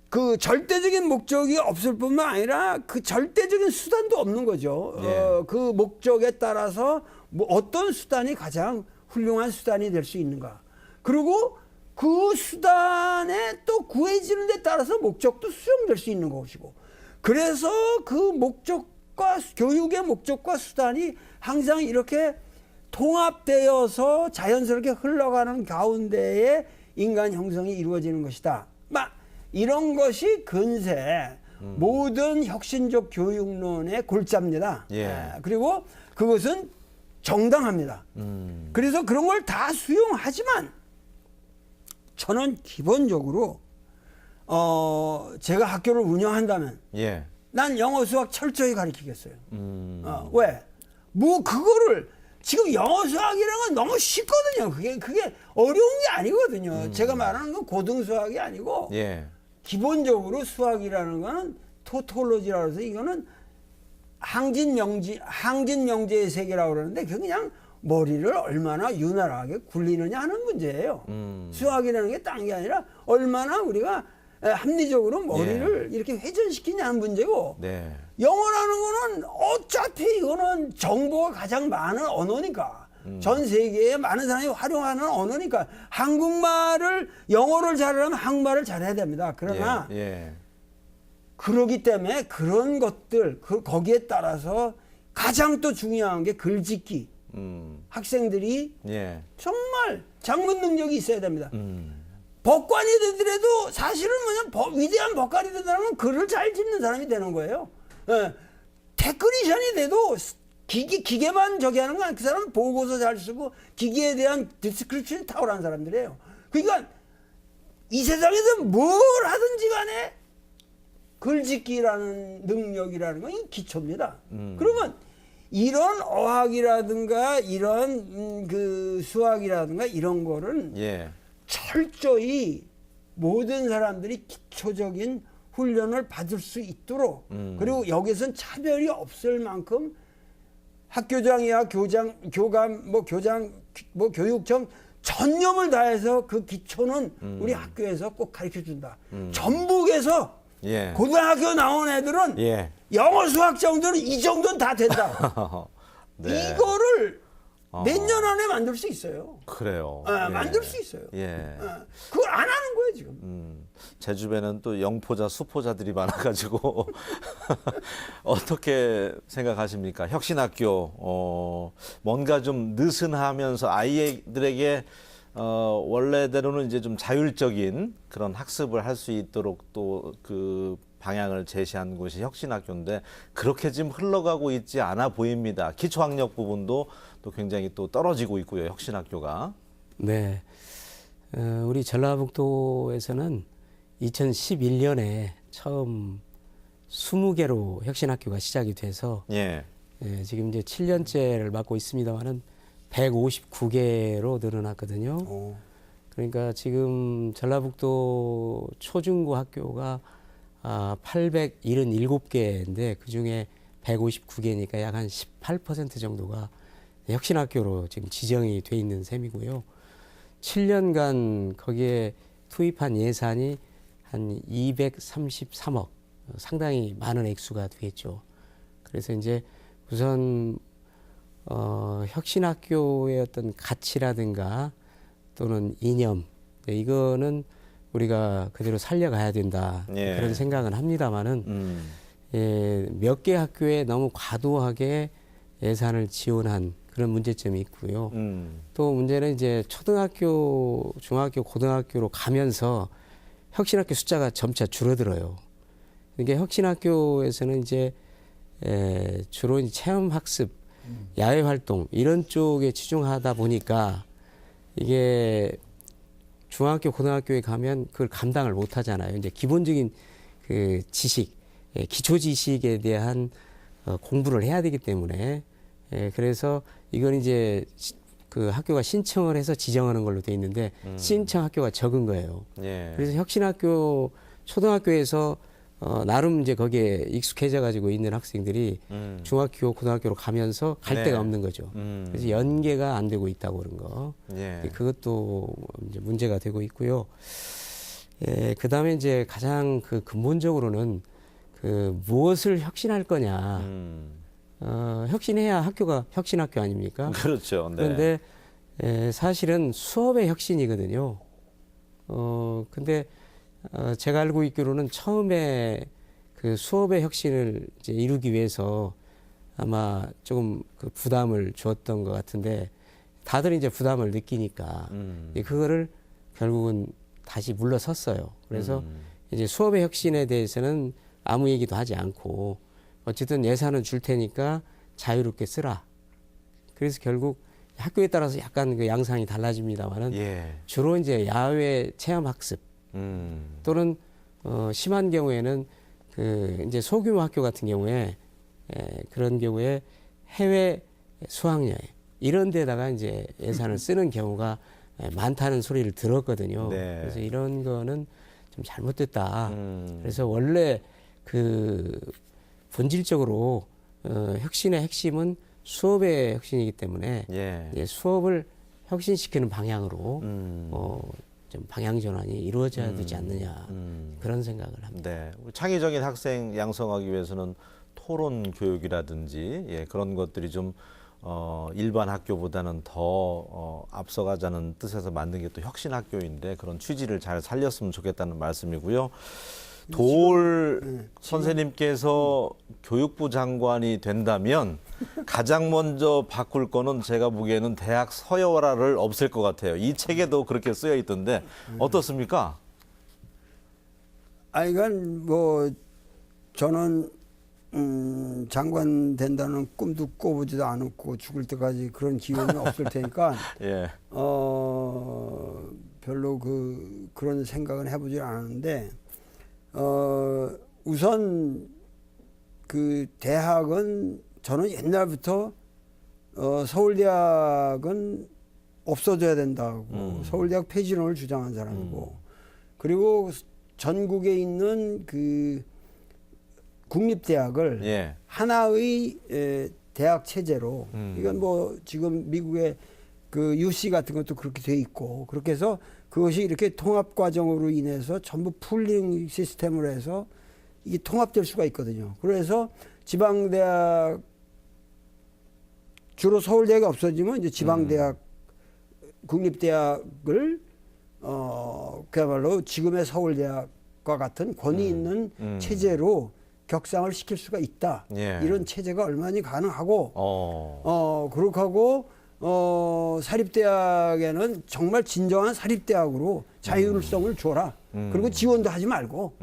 그 절대적인 목적이 없을 뿐만 아니라 그 절대적인 수단도 없는 거죠. 예. 그 목적에 따라서 뭐 어떤 수단이 가장 훌륭한 수단이 될 수 있는가. 그리고 그 수단에 또 구해지는 데 따라서 목적도 수용될 수 있는 것이고. 그래서 그 목적과 교육의 목적과 수단이 항상 이렇게 통합되어서 자연스럽게 흘러가는 가운데에 인간 형성이 이루어지는 것이다. 이런 것이 근세 모든 혁신적 교육론의 골자입니다. 예. 그리고 그것은 정당합니다. 그래서 그런 걸 다 수용하지만 저는 기본적으로 제가 학교를 운영한다면 예. 난 영어 수학 철저히 가르치겠어요. 왜? 뭐 그거를 지금 영어 수학이라는 건 너무 쉽거든요. 그게 어려운 게 아니거든요. 제가 말하는 건 고등 수학이 아니고 예. 기본적으로 수학이라는 거는 토톨로지라고 해서 이거는 항진명제의 세계라고 그러는데 그냥 머리를 얼마나 유난하게 굴리느냐 하는 문제예요. 수학이라는 게 딴 게 아니라 얼마나 우리가 합리적으로 머리를 이렇게 회전시키냐 하는 문제고 네. 영어라는 거는 어차피 이거는 정보가 가장 많은 언어니까 전 세계에 많은 사람이 활용하는 언어니까 한국말을 영어를 잘하려면 한국말을 잘해야 됩니다. 그러나 예. 예. 그러기 때문에 그런 것들 거기에 따라서 가장 또 중요한 게 글짓기. 학생들이 예. 정말 작문 능력이 있어야 됩니다. 법관이 되더라도 사실은 뭐냐면 위대한 법관이 되더라면 글을 잘 짓는 사람이 되는 거예요. 예. 테크니션이 돼도 기계만 저기 하는 거 아니에요. 그 사람은 보고서 잘 쓰고 기계에 대한 디스크립션이 탁월한 사람들이에요. 그러니까 이 세상에서 뭘 하든지 간에 글짓기라는 능력이라는 건 기초입니다. 그러면 이런 어학이라든가 이런 그 수학이라든가 이런 거는 예. 철저히 모든 사람들이 기초적인 훈련을 받을 수 있도록 그리고 여기선 차별이 없을 만큼 학교장이야 교감 교육청 전념을 다해서 그 기초는 우리 학교에서 꼭 가르쳐 준다. 전북에서 예. 고등학교 나온 애들은 예. 영어 수학 정도는 이 정도는 다 된다. 네. 이거를 몇 년 안에 만들 수 있어요. 그래요. 만들 수 있어요. 예. 그걸 안 하는 거예요 지금. 제 주변은 또 영포자, 수포자들이 많아가지고 어떻게 생각하십니까? 혁신학교 뭔가 좀 느슨하면서 아이들에게 원래대로는 이제 좀 자율적인 그런 학습을 할 수 있도록 또 그 방향을 제시한 곳이 혁신학교인데 그렇게 지금 흘러가고 있지 않아 보입니다. 기초학력 부분도 또 굉장히 또 떨어지고 있고요. 혁신학교가. 네. 우리 전라북도에서는 2011년에 처음 20개로 혁신학교가 시작이 돼서 예. 지금 이제 7년째를 맡고 있습니다만은 159개로 늘어났거든요. 그러니까 지금 전라북도 초중고 학교가 877개인데 그중에 159개니까 약 한 18% 정도가 혁신학교로 지금 지정이 돼 있는 셈이고요. 7년간 거기에 투입한 예산이 한 233억, 상당히 많은 액수가 되겠죠. 그래서 이제 우선 혁신학교의 어떤 가치라든가 또는 이념, 이거는 우리가 그대로 살려가야 된다. 예. 그런 생각은 합니다만은 몇 개 학교에 너무 과도하게 예산을 지원한 그런 문제점이 있고요. 또 문제는 이제 초등학교, 중학교, 고등학교로 가면서 혁신학교 숫자가 점차 줄어들어요. 그러니까 혁신학교에서는 이제 주로 이제 체험학습, 야외활동 이런 쪽에 치중하다 보니까 이게 중학교, 고등학교에 가면 그걸 감당을 못 하잖아요. 이제 기본적인 그 지식, 기초 지식에 대한 공부를 해야 되기 때문에 그래서 이건 이제 그 학교가 신청을 해서 지정하는 걸로 돼 있는데 신청 학교가 적은 거예요. 예. 그래서 혁신학교 초등학교에서 나름 이제 거기에 익숙해져 가지고 있는 학생들이 중학교, 고등학교로 가면서 갈 네. 데가 없는 거죠. 그래서 연계가 안 되고 있다고 그런 거. 예. 그것도 이제 문제가 되고 있고요. 그다음에 이제 가장 그 근본적으로는 그 무엇을 혁신할 거냐. 혁신해야 학교가 혁신학교 아닙니까? 그렇죠. 네. 그런데 사실은 수업의 혁신이거든요. 근데 제가 알고 있기로는 처음에 그 수업의 혁신을 이제 이루기 위해서 아마 조금 그 부담을 주었던 것 같은데 다들 이제 부담을 느끼니까 그거를 결국은 다시 물러섰어요. 그래서 이제 수업의 혁신에 대해서는 아무 얘기도 하지 않고 어쨌든 예산은 줄 테니까 자유롭게 쓰라. 그래서 결국 학교에 따라서 약간 그 양상이 달라집니다만은 예. 주로 이제 야외 체험 학습 또는 심한 경우에는 그 이제 소규모 학교 같은 경우에 그런 경우에 해외 수학여행 이런 데다가 이제 예산을 쓰는 경우가 많다는 소리를 들었거든요. 네. 그래서 이런 거는 좀 잘못됐다. 그래서 원래 그 본질적으로 혁신의 핵심은 수업의 혁신이기 때문에 예. 수업을 혁신시키는 방향으로 좀 방향 전환이 이루어져야 되지 않느냐 그런 생각을 합니다. 네. 창의적인 학생 양성하기 위해서는 토론 교육이라든지 예, 그런 것들이 좀 일반 학교보다는 더 앞서가자는 뜻에서 만든 게 또 혁신 학교인데 그런 취지를 잘 살렸으면 좋겠다는 말씀이고요. 도올 선생님께서 교육부 장관이 된다면 가장 먼저 바꿀 거는 제가 보기에는 대학 서열화를 없앨 것 같아요. 이 책에도 그렇게 쓰여 있던데 어떻습니까? 이건 뭐 저는 장관 된다는 꿈도 꿔보지도 않았고 죽을 때까지 그런 기회는 없을 테니까 예. 별로 그런 생각은 해보지 않았는데 우선 그 대학은 저는 옛날부터 서울대학은 없어져야 된다고 서울대학 폐지론을 주장한 사람이고 그리고 전국에 있는 그 국립대학을 예. 하나의 대학 체제로 이건 뭐 지금 미국의 그 UC 같은 것도 그렇게 돼 있고 그렇게 해서 그것이 이렇게 통합 과정으로 인해서 전부 풀링 시스템으로 해서 이게 통합될 수가 있거든요. 그래서 지방대학 주로 서울대가 없어지면 이제 지방대학 국립대학을 그야말로 지금의 서울대학과 같은 권위 있는 체제로 격상을 시킬 수가 있다. 예. 이런 체제가 얼마나 가능하고 그렇게 하고 사립대학에는 정말 진정한 사립대학으로 자율성을 줘라. 그리고 지원도 하지 말고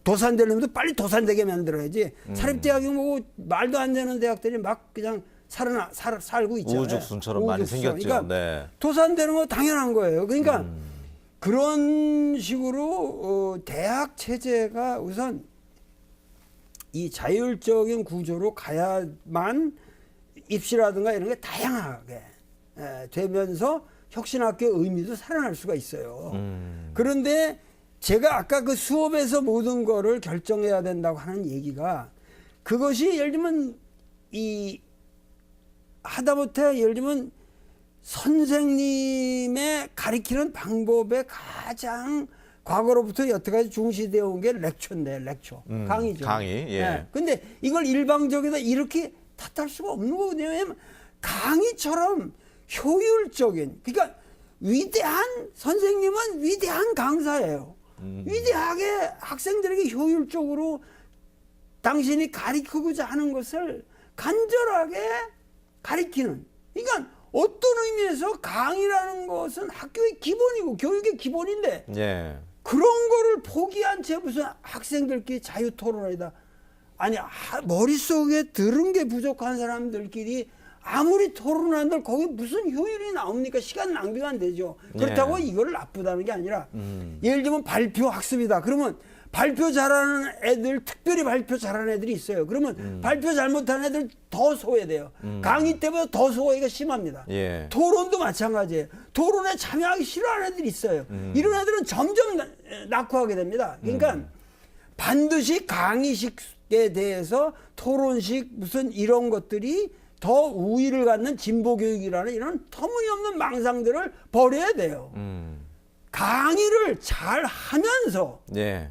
도산되려면 빨리 도산되게 만들어야지. 사립대학이 뭐 말도 안 되는 대학들이 막 그냥 살고 있잖아요. 우후죽순처럼 많이 생겼죠. 그러니까 네. 도산되는 거 당연한 거예요. 그러니까 그런 식으로 대학 체제가 우선 이 자율적인 구조로 가야만 입시라든가 이런 게 다양하게 되면서 혁신학교의 의미도 살아날 수가 있어요. 그런데 제가 아까 그 수업에서 모든 거를 결정해야 된다고 하는 얘기가 그것이 예를 들면 하다못해 예를 들면 선생님의 가르치는 방법에 가장 과거로부터 여태까지 중시되어 온 게 렉처인데 강의죠. 강의. 예. 네. 근데 이걸 일방적이다 이렇게 탓할 수가 없는 거거든요. 왜냐면 강의처럼 효율적인 그러니까 위대한 선생님은 위대한 강사예요. 위대하게 학생들에게 효율적으로 당신이 가르치고자 하는 것을 간절하게 가르치는 그러니까 어떤 의미에서 강의라는 것은 학교의 기본이고 교육의 기본인데 예. 그런 거를 포기한 채 무슨 학생들끼리 자유토론이다. 아니 머릿속에 들은 게 부족한 사람들끼리 아무리 토론한들 거기 무슨 효율이 나옵니까? 시간 낭비가 안 되죠. 그렇다고 이걸 나쁘다는 게 아니라 예를 들면 발표 학습이다. 그러면 발표 잘하는 애들, 특별히 발표 잘하는 애들이 있어요. 그러면 발표 잘못하는 애들 더 소외돼요. 강의 때보다 더 소외가 심합니다. 예. 토론도 마찬가지예요. 토론에 참여하기 싫어하는 애들이 있어요. 이런 애들은 점점 낙후하게 됩니다. 그러니까 반드시 강의식에 대해서 토론식 무슨 이런 것들이 더 우위를 갖는 진보 교육이라는 이런 터무니없는 망상들을 버려야 돼요. 강의를 잘 하면서 예.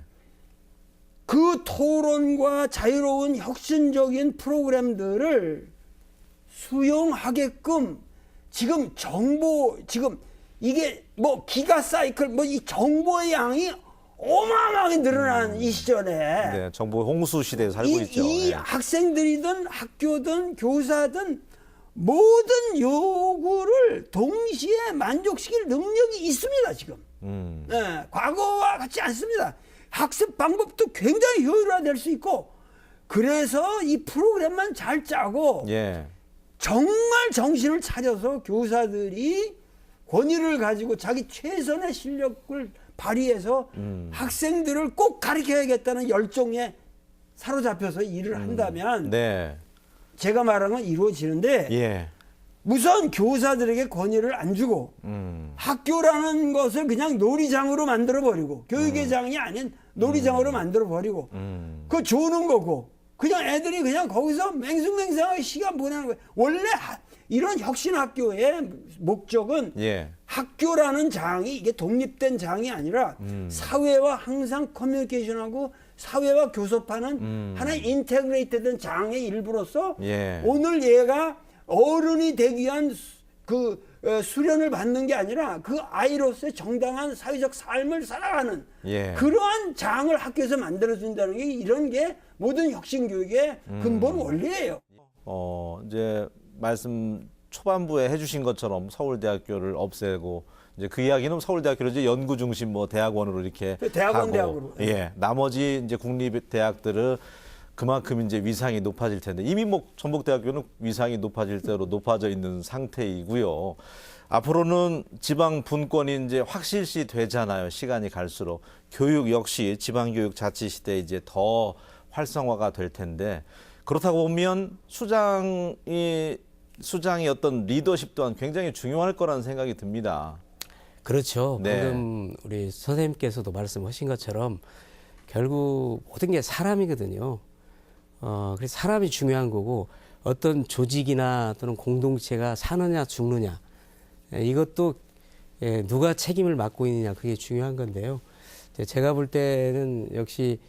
그 토론과 자유로운 혁신적인 프로그램들을 수용하게끔 지금 지금 이게 뭐 기가 사이클 뭐 이 정보의 양이 어마어마하게 늘어난 이 시절에 네, 정보 홍수 시대에 살고 있죠. 이 예. 학생들이든 학교든 교사든 모든 요구를 동시에 만족시킬 능력이 있습니다, 지금. 네, 과거와 같지 않습니다. 학습 방법도 굉장히 효율화될 수 있고, 그래서 이 프로그램만 잘 짜고 예. 정말 정신을 차려서 교사들이 권위를 가지고 자기 최선의 실력을 발휘해서 학생들을 꼭 가르쳐야겠다는 열정에 사로잡혀서 일을 한다면 네. 제가 말한 건 이루어지는데 예. 우선 교사들에게 권위를 안 주고 학교라는 것을 그냥 놀이장으로 만들어버리고 교육의 장이 아닌 놀이장으로 만들어버리고 그거 조는 거고 그냥 애들이 그냥 거기서 맹숭맹숭하게 시간 보내는 거예요. 원래 이런 혁신학교의 목적은 예. 학교라는 장이 이게 독립된 장이 아니라 사회와 항상 커뮤니케이션하고 사회와 교섭하는 하나의 인테그레이트된 장의 일부로서 예. 오늘 얘가 어른이 되기 위한 그 수련을 받는 게 아니라 그 아이로서의 정당한 사회적 삶을 살아가는 예. 그러한 장을 학교에서 만들어준다는 게 이런 게 모든 혁신 교육의 근본 원리예요. 이제 말씀 초반부에 해주신 것처럼 서울대학교를 없애고 이제 그 이야기는 서울대학교를 이제 연구 중심 뭐 대학원으로 이렇게 대학원 하고, 대학으로. 예, 나머지 이제 국립대학들은 그만큼 이제 위상이 높아질 텐데 이미 뭐 전북대학교는 위상이 높아질 대로 높아져 있는 상태이고요. 앞으로는 지방 분권이 이제 확실시 되잖아요. 시간이 갈수록 교육 역시 지방교육 자치 시대에 이제 더 활성화가 될 텐데 그렇다고 보면 수장의 어떤 리더십 또한 굉장히 중요할 거라는 생각이 듭니다. 그렇죠. 네. 방금 우리 선생님께서도 말씀하신 것처럼 결국 모든 게 사람이거든요. 그래서 사람이 중요한 거고 어떤 조직이나 또는 공동체가 사느냐 죽느냐 이것도 누가 책임을 맡고 있느냐 그게 중요한 건데요. 제가 볼 때는 역시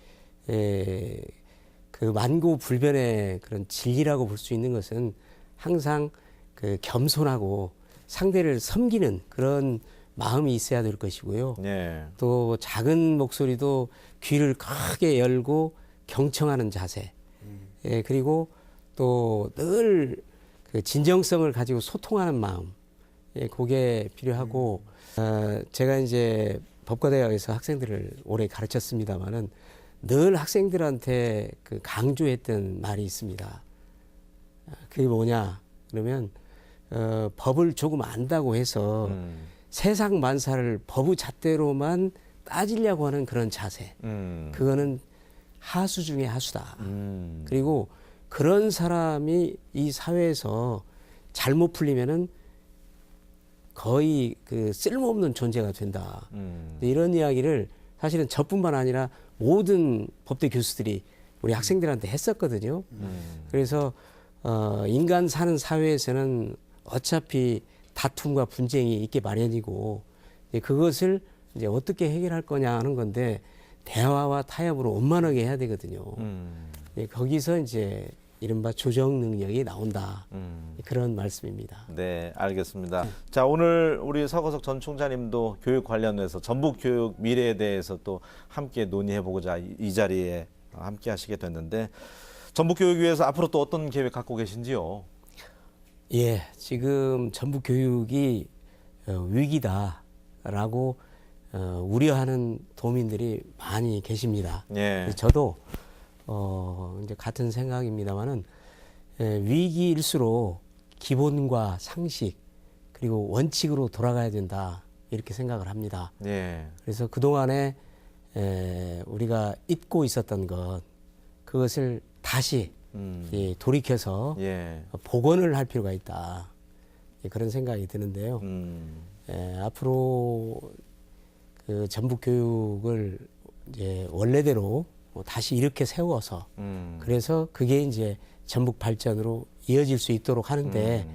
그 만고불변의 그런 진리라고 볼 수 있는 것은 항상 그 겸손하고 상대를 섬기는 그런 마음이 있어야 될 것이고요. 예. 또 작은 목소리도 귀를 크게 열고 경청하는 자세. 그리고 또 늘 그 진정성을 가지고 소통하는 마음. 그게 필요하고 제가 이제 법과대학에서 학생들을 오래 가르쳤습니다마는 늘 학생들한테 그 강조했던 말이 있습니다. 그게 뭐냐? 그러면 법을 조금 안다고 해서 세상 만사를 법의 잣대로만 따지려고 하는 그런 자세. 그거는 하수 중에 하수다. 그리고 그런 사람이 이 사회에서 잘못 풀리면은 거의 그 쓸모없는 존재가 된다. 이런 이야기를 사실은 저뿐만 아니라 모든 법대 교수들이 우리 학생들한테 했었거든요. 그래서 인간 사는 사회에서는 어차피 다툼과 분쟁이 있게 마련이고 그것을 이제 어떻게 해결할 거냐 하는 건데 대화와 타협으로 원만하게 해야 되거든요. 거기서 이제 이른바 조정 능력이 나온다. 그런 말씀입니다. 네, 알겠습니다. 자, 오늘 우리 서거석 전 총장님도 교육 관련해서 전북 교육 미래에 대해서 또 함께 논의해보고자 이 자리에 함께 하시게 됐는데 전북 교육위에서 앞으로 또 어떤 계획 갖고 계신지요? 예, 지금 전북 교육이 위기다라고 우려하는 도민들이 많이 계십니다. 예. 저도 이제 같은 생각입니다만은 위기일수록 기본과 상식 그리고 원칙으로 돌아가야 된다 이렇게 생각을 합니다. 예. 그래서 그동안에 우리가 잊고 있었던 그것을 다시 돌이켜서 예. 복원을 할 필요가 있다. 그런 생각이 드는데요. 앞으로 그 전북 교육을 이제 원래대로 다시 이렇게 세워서 그래서 그게 이제 전북 발전으로 이어질 수 있도록 하는데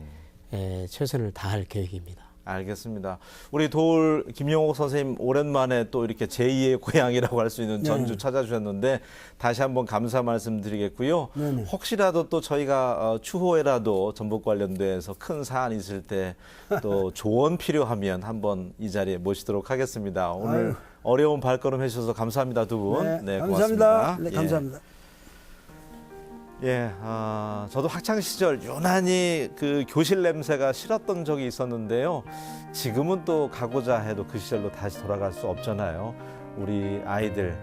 최선을 다할 계획입니다. 알겠습니다. 우리 도울 김용옥 선생님 오랜만에 또 이렇게 제2의 고향이라고 할 수 있는 전주 찾아주셨는데 다시 한번 감사 말씀드리겠고요. 네네. 혹시라도 또 저희가 추후에라도 전북 관련돼서 큰 사안이 있을 때 또 조언 필요하면 한번 이 자리에 모시도록 하겠습니다. 오늘 아유. 어려운 발걸음 해주셔서 감사합니다, 두 분. 네, 감사합니다. 고맙습니다. 네, 예. 감사합니다. 예, 저도 학창 시절 유난히 그 교실 냄새가 싫었던 적이 있었는데요. 지금은 또 가고자 해도 그 시절로 다시 돌아갈 수 없잖아요. 우리 아이들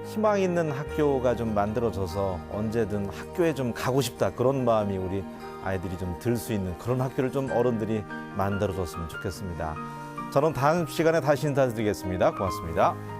희망 있는 학교가 좀 만들어져서 언제든 학교에 좀 가고 싶다 그런 마음이 우리 아이들이 좀 들 수 있는 그런 학교를 좀 어른들이 만들어줬으면 좋겠습니다. 저는 다음 시간에 다시 인사드리겠습니다. 고맙습니다.